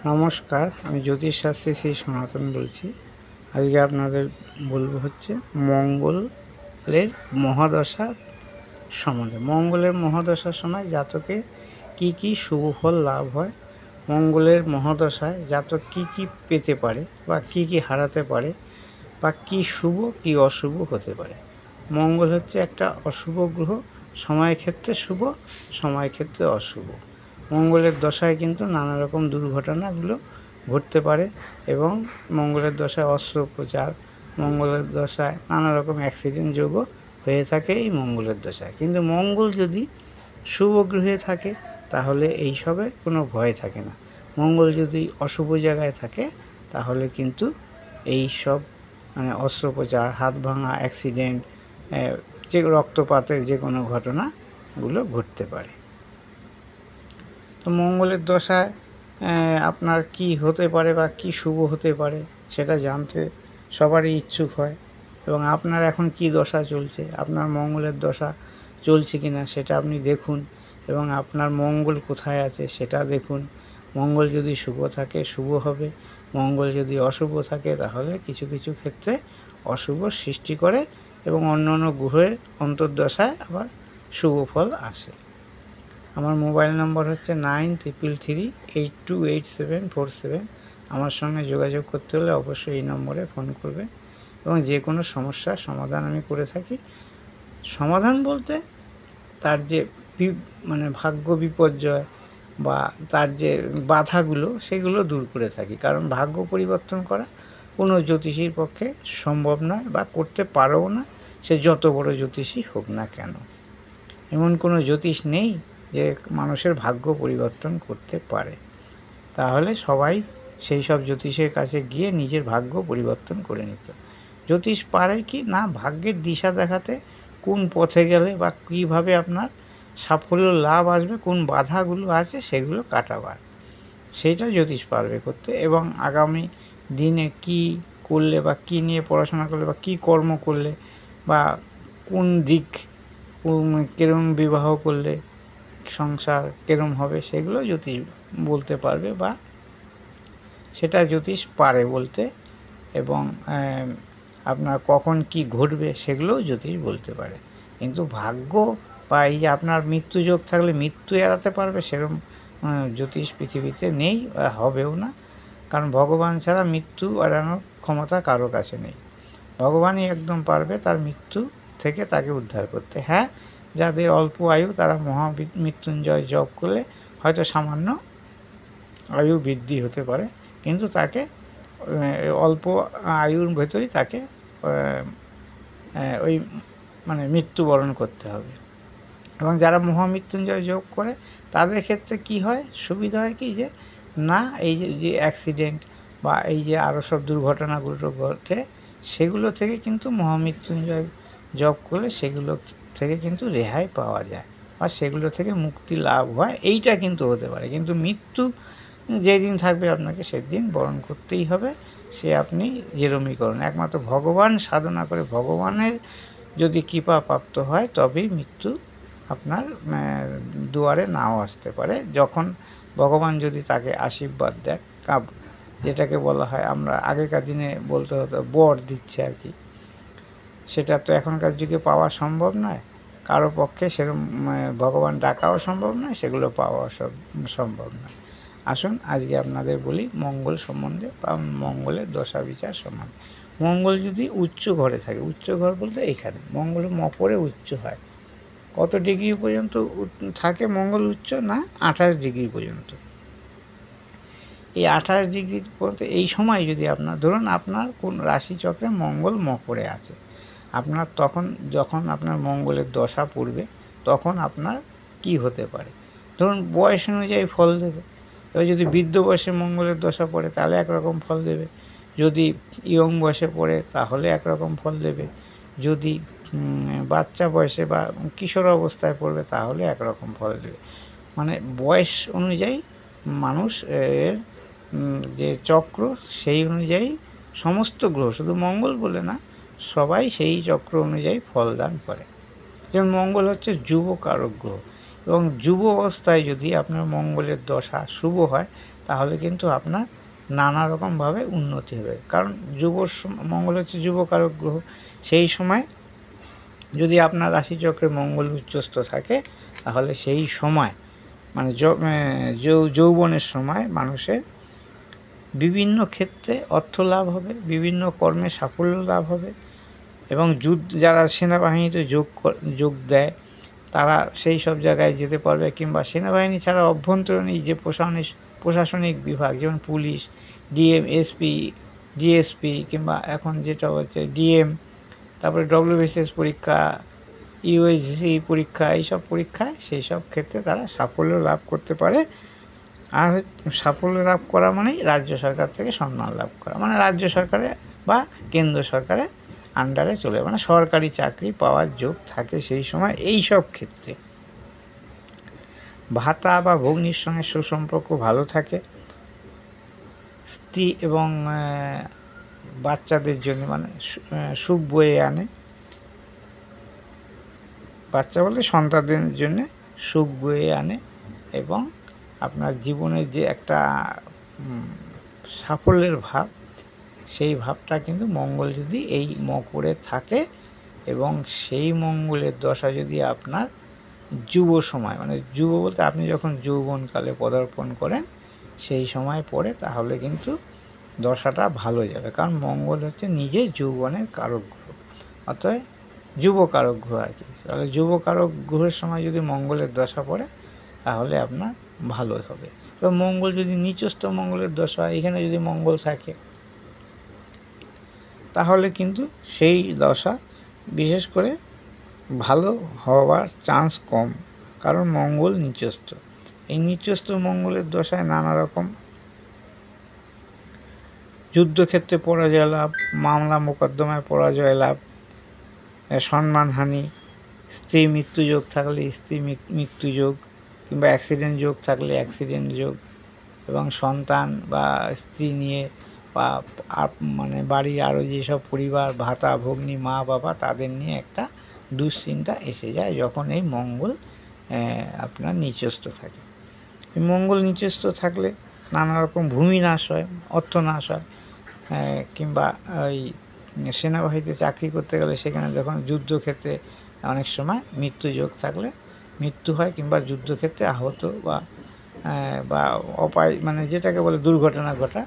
নমস্কার, আমি জ্যোতিষশাস্ত্রী শ্রী সনাতন বলছি। আজকে আপনাদের বলবো হচ্ছে মঙ্গলের মহাদশা সম্বন্ধে। মঙ্গলের মহাদশার সময় জাতকে কি কি শুভ ফল লাভ হয়, মঙ্গলের মহাদশায় জাতক কি কি পেতে পারে বা কি কি হারাতে পারে, বা কি শুভ কি অশুভ হতে পারে। মঙ্গল হচ্ছে একটা অশুভ গ্রহ, সময়ের ক্ষেত্রে শুভ, সময়ের ক্ষেত্রে অশুভ। মঙ্গলের দশায় কিন্তু নানা রকম দুর্ঘটনাগুলো ঘটতে পারে এবং মঙ্গলের দশায় অস্ত্রোপচার, মঙ্গলের দশায় নানা রকম অ্যাক্সিডেন্ট যোগও হয়ে থাকে এই মঙ্গলের দশায়। কিন্তু মঙ্গল যদি শুভ গ্রহে থাকে তাহলে এইসবের কোনো ভয় থাকে না। মঙ্গল যদি অশুভ জায়গায় থাকে তাহলে কিন্তু এই সব অস্ত্রোপচার, হাত ভাঙা, অ্যাক্সিডেন্ট, যে রক্তপাতের যে কোনো ঘটনাগুলো ঘটতে পারে। তো মঙ্গলের দশায় আপনার কি হতে পারে বা কি শুভ হতে পারে সেটা জানতে সবারই ইচ্ছুক হয়। এবং আপনার এখন কি দশা চলছে, আপনার মঙ্গলের দশা চলছে কি না সেটা আপনি দেখুন, এবং আপনার মঙ্গল কোথায় আছে সেটা দেখুন। মঙ্গল যদি শুভ থাকে শুভ হবে, মঙ্গল যদি অশুভ থাকে তাহলে কিছু কিছু ক্ষেত্রে অশুভ সৃষ্টি করে এবং অন্য অন্য গ্রহের অন্তর্দশায় আবার শুভ ফল আসে। আমার মোবাইল নম্বর হচ্ছে 9333828747। আমার সঙ্গে যোগাযোগ করতে হলে অবশ্যই এই নম্বরে ফোন করবেন এবং যে কোনো সমস্যার সমাধান আমি করে থাকি। সমাধান বলতে তার যে ভাগ্য বিপর্যয় বা তার যে বাধাগুলো সেগুলো দূর করে থাকি, কারণ ভাগ্য পরিবর্তন করা কোনো জ্যোতিষীর পক্ষে সম্ভব নয় বা করতে পারেও না, সে যত বড় জ্যোতিষী হোক না কেন। এমন কোনো জ্যোতিষ নেই যে মানুষের ভাগ্য পরিবর্তন করতে পারে। তাহলে সবাই সেই সব জ্যোতিষের কাছে গিয়ে নিজের ভাগ্য পরিবর্তন করে নিত। জ্যোতিষ পারে কি না ভাগ্যের দিশা দেখাতে, কোন পথে গেলে বা কীভাবে আপনার সাফল্য লাভ আসবে, কোন বাধাগুলো আছে সেগুলো কাটাবার, সেইটা জ্যোতিষ পারবে করতে। এবং আগামী দিনে কি করলে বা কী নিয়ে পড়াশোনা করলে বা কী কর্ম করলে বা কোন দিক, কিরম বিবাহ করলে সংসার কিরম হবে সেগুলো জ্যোতিষ বলতে পারবে, বা সেটা জ্যোতিষ পারে বলতে। এবং আপনার কখন কি ঘটবে সেগুলোও জ্যোতিষ বলতে পারে। কিন্তু ভাগ্য বা এই যে আপনার মৃত্যু যোগ থাকলে মৃত্যু এড়াতে পারবে সেরকম জ্যোতিষ পৃথিবীতে নেই, হবেও না। কারণ ভগবান ছাড়া মৃত্যু এড়ানোর ক্ষমতা কারো কাছে নেই। ভগবানই একদম পারবে তার মৃত্যু থেকে তাকে উদ্ধার করতে। হ্যাঁ, যাদের অল্প আয়ু তারা মৃত্যুঞ্জয় জপ করলে হয়তো সামান্য আয়ু বৃদ্ধি হতে পারে, কিন্তু তাকে অল্প আয়ুর ভেতরেই তাকে ওই মৃত্যুবরণ করতে হবে। এবং যারা মহামৃত্যুঞ্জয় যোগ করে তাদের ক্ষেত্রে কি হয়, সুবিধা হয় কি, যে না এই যে অ্যাক্সিডেন্ট বা এই যে আরও সব দুর্ঘটনাগুলো ঘটে সেগুলো থেকে কিন্তু মহামৃত্যুঞ্জয় জপ করলে সেগুলো থেকে কিন্তু রেহাই পাওয়া যায় বা সেগুলো থেকে মুক্তি লাভ হয়, এইটা কিন্তু হতে পারে। কিন্তু মৃত্যু যেদিন থাকবে আপনাকে সেদিন বরণ করতেই হবে, সে আপনি যেরমই করুন। একমাত্র ভগবান সাধনা করে ভগবানের যদি কৃপা প্রাপ্ত হয় তবেই মৃত্যু আপনার দুয়ারে নাও আসতে পারে। যখন ভগবান যদি তাকে আশীর্বাদ দেয়, যেটাকে বলা হয়, আমরা আগেকার দিনে বলতে হতো বর দিচ্ছে আর কি, সেটা তো এখনকার যুগে পাওয়া সম্ভব নয়, কারো পক্ষে সেরকম ভগবান ডাকাও সম্ভব নয়, সেগুলো পাওয়া সম্ভব নয়। আসুন আজকে আপনাদের বলি মঙ্গল সম্বন্ধে বা মঙ্গলের দশা বিচার সম্বন্ধে। মঙ্গল যদি উচ্চ ঘরে থাকে, উচ্চ ঘর বলতে এখানে মঙ্গল মকরে উচ্চ হয়, কত ডিগ্রি পর্যন্ত থাকে মঙ্গল উচ্চ না 28 ডিগ্রি পর্যন্ত। এই 28 ডিগ্রি পর্যন্ত এই সময় যদি আপনার ধরুন আপনার কোন রাশিচক্রে মঙ্গল মকরে আছে, আপনার তখন যখন আপনার মঙ্গলের দশা পড়বে তখন আপনার কি হতে পারে, ধরুন বয়স অনুযায়ী ফল দেবে। এবার যদি বৃদ্ধ বয়সে মঙ্গলের দশা পড়ে তাহলে একরকম ফল দেবে, যদি ইয়ং বয়সে পড়ে তাহলে একরকম ফল দেবে, যদি বাচ্চা বয়সে বা কিশোর অবস্থায় পড়বে তাহলে একরকম ফল দেবে। বয়স অনুযায়ী মানুষ যে চক্র সেই অনুযায়ী সমস্ত গ্রহ, শুধু মঙ্গল বলে না, সবাই সেই চক্র অনুযায়ী ফলদান করে। যেমন মঙ্গল হচ্ছে যুব কারক গ্রহ, এবং যুব অবস্থায় যদি আপনার মঙ্গলের দশা শুভ হয় তাহলে কিন্তু আপনার নানা রকমভাবে উন্নতি হবে। কারণ মঙ্গল হচ্ছে যুবকারক গ্রহ। সেই সময় যদি আপনার রাশিচক্রে মঙ্গল উচ্চস্থ থাকে তাহলে সেই সময় মানে যৌবনের সময় মানুষের বিভিন্ন ক্ষেত্রে অর্থ লাভ হবে, বিভিন্ন কর্মে সাফল্য লাভ হবে এবং যারা সেনাবাহিনীতে যোগ দেয় তারা সেই সব জায়গায় যেতে পারবে, কিংবা সেনাবাহিনী ছাড়া অভ্যন্তরীণ যে প্রশাসনিক বিভাগ যেমন পুলিশ, ডিএম, এসপি, ডিএসপি, কিংবা এখন যেটা হচ্ছে ডিএম, তারপরে ডব্লিউবিসিএস পরীক্ষা, ইউএসসি পরীক্ষা, এইসব পরীক্ষায় সেই সব ক্ষেত্রে তারা সাফল্য লাভ করতে পারে। আর সাফল্য লাভ করা মানেই রাজ্য সরকার থেকে সম্মান লাভ করা, মানে রাজ্য সরকারে বা কেন্দ্র সরকারের আন্ডারে চলে, মানে সরকারি চাকরি পাওয়ার যোগ থাকে সেই সময়। এই সব ক্ষেত্রে ভাতা বা ভগ্নির সঙ্গে সুসম্পর্ক ভালো থাকে। স্ত্রী এবং বাচ্চাদের জন্য মানে সুখ বয়ে আনে। বাচ্চা বলতে সন্তানদের জন্য সুখ বয়ে আনে এবং আপনার জীবনের যে একটা সাফল্যের ভাব, সেই ভাবটা কিন্তু মঙ্গল যদি এই মকরে থাকে এবং সেই মঙ্গলের দশা যদি আপনার যুব সময়, মানে যুব বলতে আপনি যখন যৌবনকালে পদার্পণ করেন সেই সময় পড়ে, তাহলে কিন্তু দশাটা ভালো যাবে। কারণ মঙ্গল হচ্ছে নিজে যৌবনের কারক গ্রহ, অতএব যুব কারক গ্রহ আর কি। তাহলে যুব কারক গ্রহের সময় যদি মঙ্গলের দশা পড়ে তাহলে আপনার ভালো হবে। এবং মঙ্গল যদি নিচস্থ মঙ্গলের দশা, এখানে যদি মঙ্গল থাকে তাহলে কিন্তু সেই দশা বিশেষ করে ভালো হওয়ার চান্স কম, কারণ মঙ্গল নিচস্থ। এই নিচস্থ মঙ্গলের দশায় নানা রকম যুদ্ধক্ষেত্রে পরাজয় লাভ, মামলা মোকদ্দমায় পরাজয় লাভ, সম্মানহানি, স্ত্রী মৃত্যুযোগ থাকলে স্ত্রী মৃত্যুযোগ, কিংবা অ্যাক্সিডেন্ট যোগ থাকলে অ্যাক্সিডেন্ট যোগ, এবং সন্তান বা স্ত্রী নিয়ে বা মানে বাড়ির আরও যেসব পরিবার, ভাতা ভগ্নী, মা বাবা, তাদের নিয়ে একটা দুশ্চিন্তা এসে যায় যখন এই মঙ্গল আপনার নিচস্থ থাকে। এই মঙ্গল নিচস্থ থাকলে নানা রকম ভূমি নাশ হয়, অর্থ নাশ হয়, কিংবা ওই সেনাবাহিনীতে চাকরি করতে গেলে সেখানে যখন যুদ্ধক্ষেত্রে অনেক সময় মৃত্যুযোগ থাকলে মৃত্যু হয়, কিংবা যুদ্ধক্ষেত্রে আহত বা অপায় মানে যেটাকে বলে দুর্ঘটনা ঘটার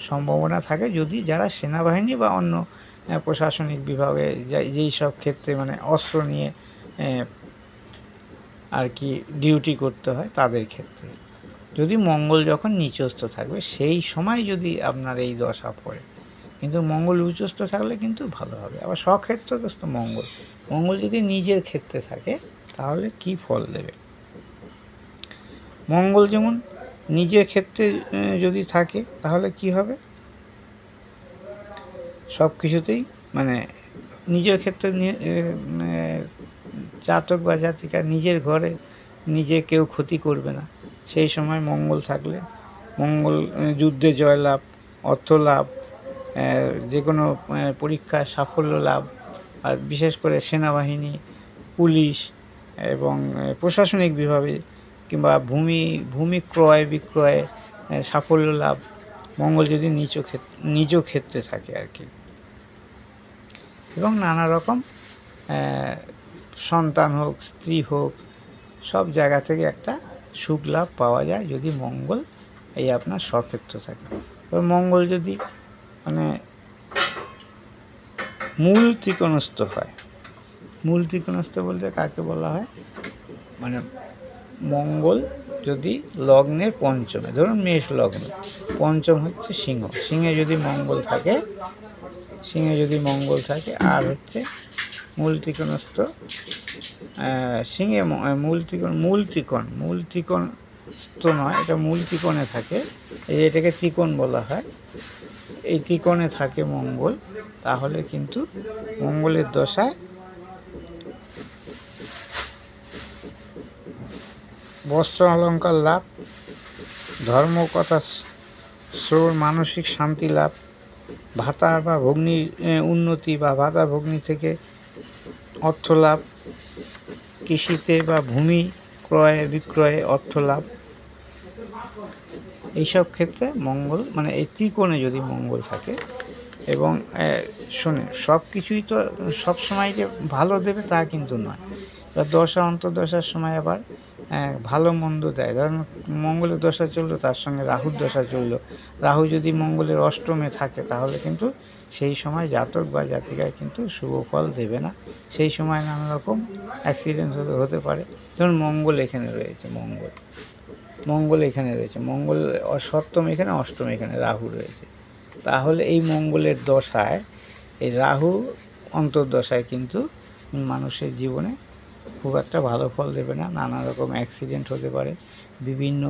সম্ভাবনা থাকে যদি যারা সেনাবাহিনী বা অন্য প্রশাসনিক বিভাগে যেই সব ক্ষেত্রে মানে অস্ত্র নিয়ে আর কি ডিউটি করতে হয় তাদের ক্ষেত্রে। যদি মঙ্গল যখন নিচস্থ থাকবে সেই সময় যদি আপনার এই দশা পড়ে, কিন্তু মঙ্গল উচ্চস্থ থাকলে কিন্তু ভালো হবে। আবার স্বক্ষেত্রগ্রস্ত মঙ্গল যদি নিজের ক্ষেত্রে থাকে তাহলে কি ফল দেবে? মঙ্গল যেমন নিজের ক্ষেত্রে যদি থাকে তাহলে কি হবে, সব কিছুতেই মানে নিজের ক্ষেত্রে জাতক বা জাতিকা নিজের ঘরে নিজে কেউ ক্ষতি করবে না। সেই সময় মঙ্গল থাকলে মঙ্গল যুদ্ধে জয়লাভ, অর্থ লাভ, যে কোনো পরীক্ষায় সাফল্য লাভ, আর বিশেষ করে সেনাবাহিনী, পুলিশ এবং প্রশাসনিক বিভাগে কিংবা ভূমি ক্রয় বিক্রয়ে সাফল্য লাভ, মঙ্গল যদি নিজ ক্ষেত্রে থাকে আর কি। এবং নানা রকম সন্তান হোক, স্ত্রী হোক, সব জায়গা থেকে একটা সুখ লাভ পাওয়া যায় যদি মঙ্গল এই আপনার স্বক্ষেত্র থাকে। এবার মঙ্গল যদি মানে মূল ত্রিকোণস্থ হয়, মূল ত্রিকোণস্থ বলতে কাকে বলা হয়, মানে মঙ্গল যদি লগ্নের পঞ্চমে, ধরুন মেষ লগ্ন, পঞ্চম হচ্ছে সিংহে যদি মঙ্গল থাকে, আর হচ্ছে মূল ত্রিকোণস্থ সিংহে মূল ত্রিকোণস্থ নয়, এটা মূল ত্রিকোণে থাকে, এটাকে ত্রিকোণ বলা হয়। এই ত্রিকোণে থাকে মঙ্গল, তাহলে কিন্তু মঙ্গলের দশায় বস্ত্র অলঙ্কার লাভ, ধর্মকথা শ্রবণ, মানসিক শান্তি লাভ, ভাতা বা ভগ্নির উন্নতি বা ভাতা ভগ্নি থেকে অর্থ লাভ, কৃষিতে বা ভূমি ক্রয় বিক্রয়ে অর্থ লাভ, এইসব ক্ষেত্রে মঙ্গল মানে এই ত্রিকোণে যদি মঙ্গল থাকে এবং শোনে সব কিছুই তো সবসময় যে ভালো দেবে তা কিন্তু নয়। এবার দশা অন্তর্দশার সময় আবার ভালো মন্দ দেয়। ধরুন মঙ্গলের দশা চললো, তার সঙ্গে রাহুর দশা চললো। রাহু যদি মঙ্গলের অষ্টমে থাকে তাহলে কিন্তু সেই সময় জাতক বা জাতিকায় কিন্তু শুভ ফল দেবে না। সেই সময় নানা রকম অ্যাক্সিডেন্ট হতে পারে। ধরুন মঙ্গল এখানে রয়েছে, মঙ্গল এখানে রয়েছে, মঙ্গল সপ্তম এখানে, অষ্টম এখানে রাহু রয়েছে। তাহলে এই মঙ্গলের দশায় এই রাহু অন্তর্দশায় কিন্তু মানুষের জীবনে খুব একটা ভালো ফল দেবে না। নানা রকম অ্যাক্সিডেন্ট হতে পারে, বিভিন্ন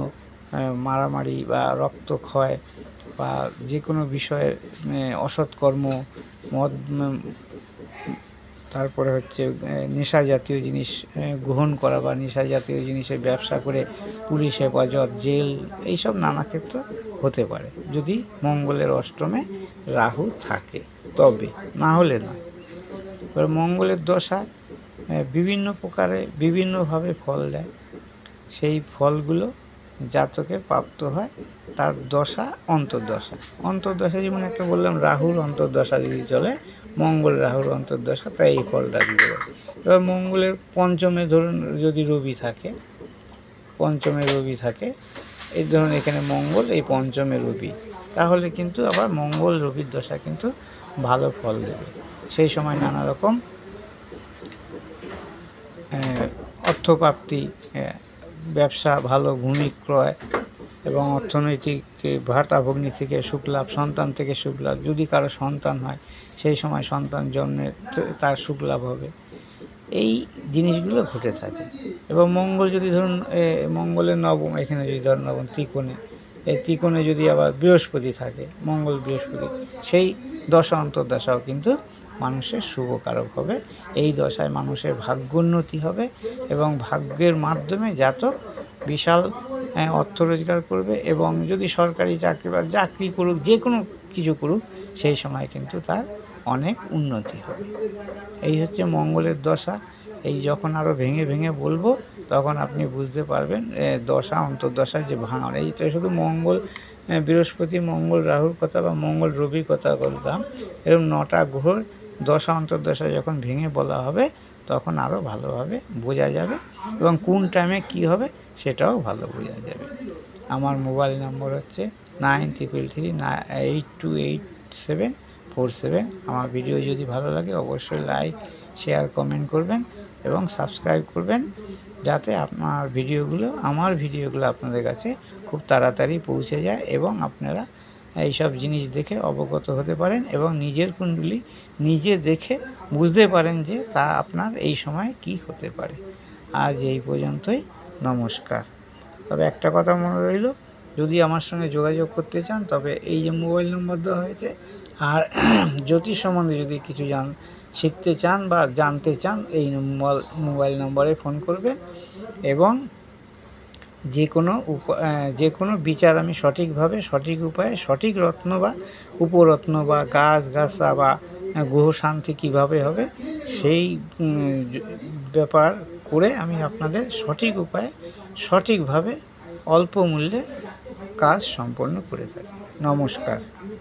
মারামারি বা রক্তক্ষয় বা যে কোনো বিষয়ে অসৎকর্ম, মদ, তারপরে হচ্ছে নেশা জাতীয় জিনিস গ্রহণ করা বা নেশা জাতীয় জিনিসের ব্যবসা করে পুলিশ হেফাজত, জেল, এইসব নানা ক্ষেত্র হতে পারে যদি মঙ্গলের অষ্টমে রাহু থাকে, তবে না হলে নয়। এবার মঙ্গলের দশা বিভিন্ন প্রকারে বিভিন্নভাবে ফল দেয়। সেই ফলগুলো জাতকের প্রাপ্ত হয় তার দশা অন্তর্দশা যেমন একটা বললাম রাহুর অন্তর্দশা যদি চলে, মঙ্গল রাহুর অন্তর্দশা, তাই এই ফলটা দিতে পারে। এবার মঙ্গলের পঞ্চমে ধরুন যদি রবি থাকে, এই ধরুন এখানে মঙ্গল, এই পঞ্চমে রবি, তাহলে কিন্তু আবার মঙ্গল রবির দশা কিন্তু ভালো ফল দেবে। সেই সময় নানা রকম অর্থপ্রাপ্তি, ব্যবসা ভালো, ভূমি ক্রয় এবং অর্থনৈতিক ভাতাভগ্নি থেকে সুখ লাভ, সন্তান থেকে সুখ লাভ। যদি কারো সন্তান হয় সেই সময় সন্তান জন্মে তার সুখ লাভ হবে। এই জিনিসগুলো ঘটে থাকে। এবং মঙ্গল যদি ধরুন মঙ্গলের নবম, এখানে যদি ধরুন নবম ত্রিকোণে, এই ত্রিকোণে যদি আবার বৃহস্পতি থাকে, মঙ্গল বৃহস্পতি, সেই দশা অন্তর্দশাও কিন্তু মানুষের শুভকারক হবে। এই দশায় মানুষের ভাগ্যোন্নতি হবে এবং ভাগ্যের মাধ্যমে জাতক বিশাল অর্থ রোজগার করবে। এবং যদি সরকারি চাকরি বা চাকরি করুক, যে কোনো কিছু করুক, সেই সময় কিন্তু তার অনেক উন্নতি হবে। এই হচ্ছে মঙ্গলের দশা। এই যখন আরও ভেঙে ভেঙে বলবো তখন আপনি বুঝতে পারবেন দশা অন্তর্দশার যে ভাঙন। এই তো শুধু মঙ্গল বৃহস্পতি, মঙ্গল রাহুর কথা বা মঙ্গল রবির কথা বললাম, এরকম 9টা গ্রহর দশা অন্তর্দশা যখন ভেঙে বলা হবে তখন আরও ভালোভাবে বোঝা যাবে এবং কোন টাইমে কী হবে সেটাও ভালো বোঝা যাবে। আমার মোবাইল নম্বর হচ্ছে 9333828747। আমার ভিডিও যদি ভালো লাগে অবশ্যই লাইক, শেয়ার, কমেন্ট করবেন এবং সাবস্ক্রাইব করবেন, যাতে আমার ভিডিওগুলো আপনাদের কাছে খুব তাড়াতাড়ি পৌঁছে যায় এবং আপনারা এইসব জিনিস দেখে অবগত হতে পারেন এবং নিজের কুণ্ডলী নিজে দেখে বুঝতে পারেন যে তা আপনার এই সময় কি হতে পারে। আজ এই পর্যন্তই, নমস্কার। তবে একটা কথা মনে রইল, যদি আমার সঙ্গে যোগাযোগ করতে চান তবে এই যে মোবাইল নম্বর দেওয়া হয়েছে, আর জ্যোতিষ সম্বন্ধে যদি কিছু শিখতে চান বা জানতে চান এই মোবাইল নম্বরে ফোন করবেন এবং যে কোনো বিচার আমি সঠিকভাবে, সঠিক উপায়ে, সঠিক রত্ন বা উপরত্ন বা গাছা বা গ্রহ শান্তি কীভাবে হবে সেই ব্যাপার করে আমি আপনাদের সঠিক উপায়ে, সঠিকভাবে অল্প মূল্যে কাজ সম্পন্ন করে থাকি। নমস্কার।